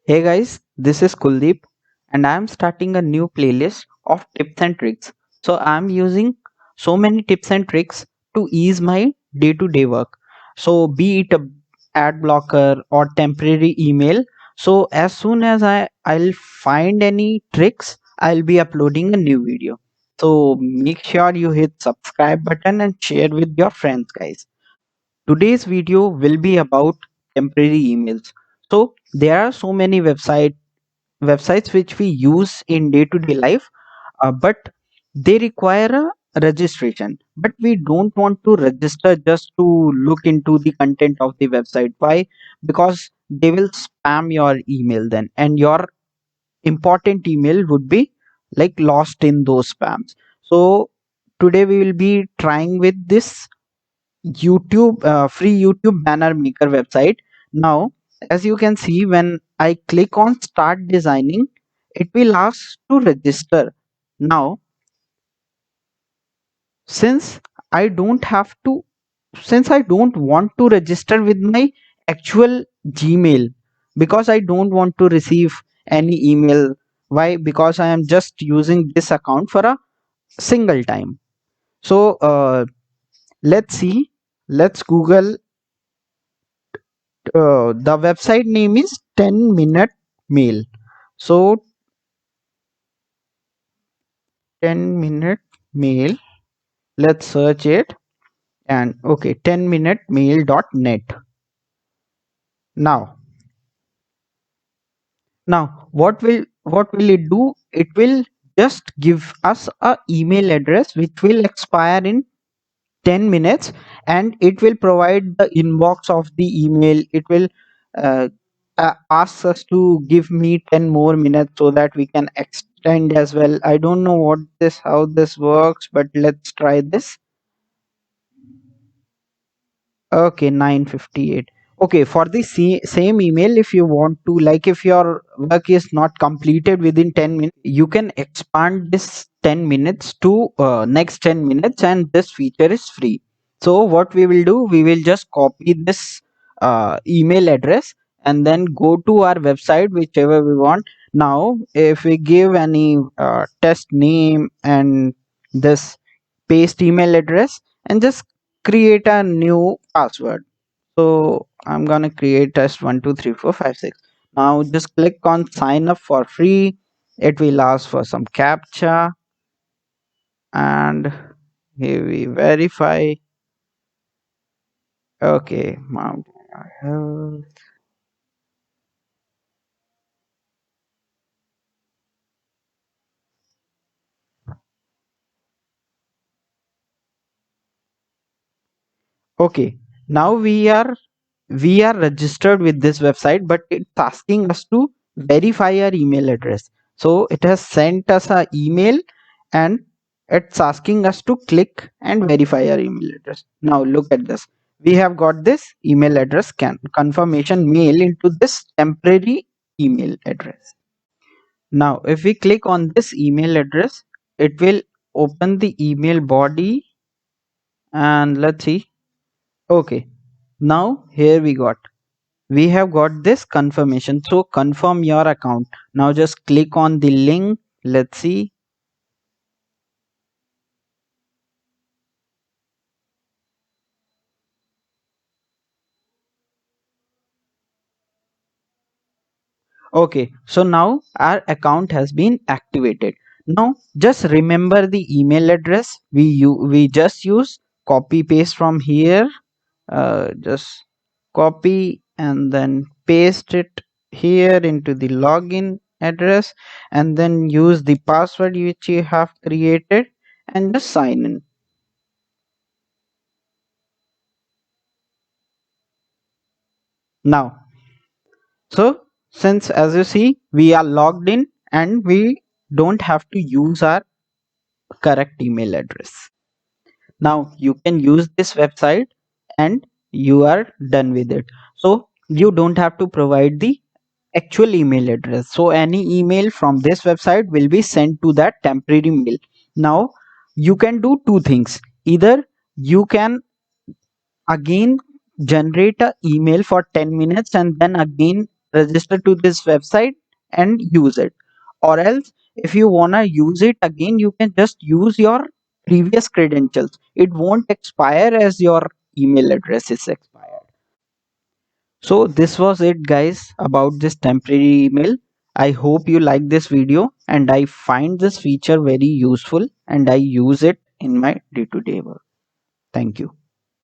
Hey guys, this is Kuldeep and I am starting a new playlist of tips and tricks. So I am using so many tips and tricks to ease my day-to-day work. So be it a ad blocker or temporary email. So as soon as I'll find any tricks, I'll be uploading a new video. So make sure you hit subscribe button and share with your friends guys. Today's video will be about temporary emails. So there are so many websites which we use in day-to-day life, but they require a registration. But we don't want to register just to look into the content of the website. Why? Because they will spam your email then, and your important email would be like lost in those spams. So today we will be trying with this free YouTube banner maker website. Now, as you can see, when I click on start designing, it will ask to register. Now, since I don't have to, since I don't want to register with my actual Gmail because I don't want to receive any email. Why? Because I am just using this account for a single time. So, let's see. Let's Google. The website name is 10-minute mail. So 10-minute mail, let's search it. And okay, 10minutemail.net. Now now what will it do? It will just give us a email address which will expire in 10 minutes, and it will provide the inbox of the email. It will uh, ask us to give me 10 more minutes so that we can extend as well. I don't know how this works, but let's try this. Okay, 9:58. Okay, for the same email, if you want to, like, if your work is not completed within 10 minutes, you can expand this 10 minutes to next 10 minutes, and this feature is free. So what we will do, we will just copy this email address and then go to our website, whichever we want. Now, if we give any test name and this paste email address and just create a new password. So I'm gonna create test 12345 6. Now just click on sign up for free. It will ask for some captcha, and here we verify. Okay, mount. Okay, now we are registered with this website, but it's asking us to verify our email address. So it has sent us an email, and it's asking us to click and verify our email address. Now look at this. We have got this email address confirmation mail into this temporary email address. Now if we click on this email address, it will open the email body, and let's see. Okay, now here we have got this confirmation. So confirm your account. Now just click on the link. Let's see. Okay, so now our account has been activated. Now just remember the email address we just use. Copy paste from here. Just copy and then paste it here into the login address, and then use the password which you have created and just sign in. Now, so since as you see we are logged in and we don't have to use our correct email address. Now you can use this website and you are done with it. So you don't have to provide the actual email address. So any email from this website will be sent to that temporary mail. Now you can do two things. Either you can again generate a email for 10 minutes and then again register to this website and use it. Or else, if you wanna use it again, you can just use your previous credentials. It won't expire as your email address is expired. So this was it guys about this temporary email. I hope you like this video, and I find this feature very useful and I use it in my day-to-day work. Thank you.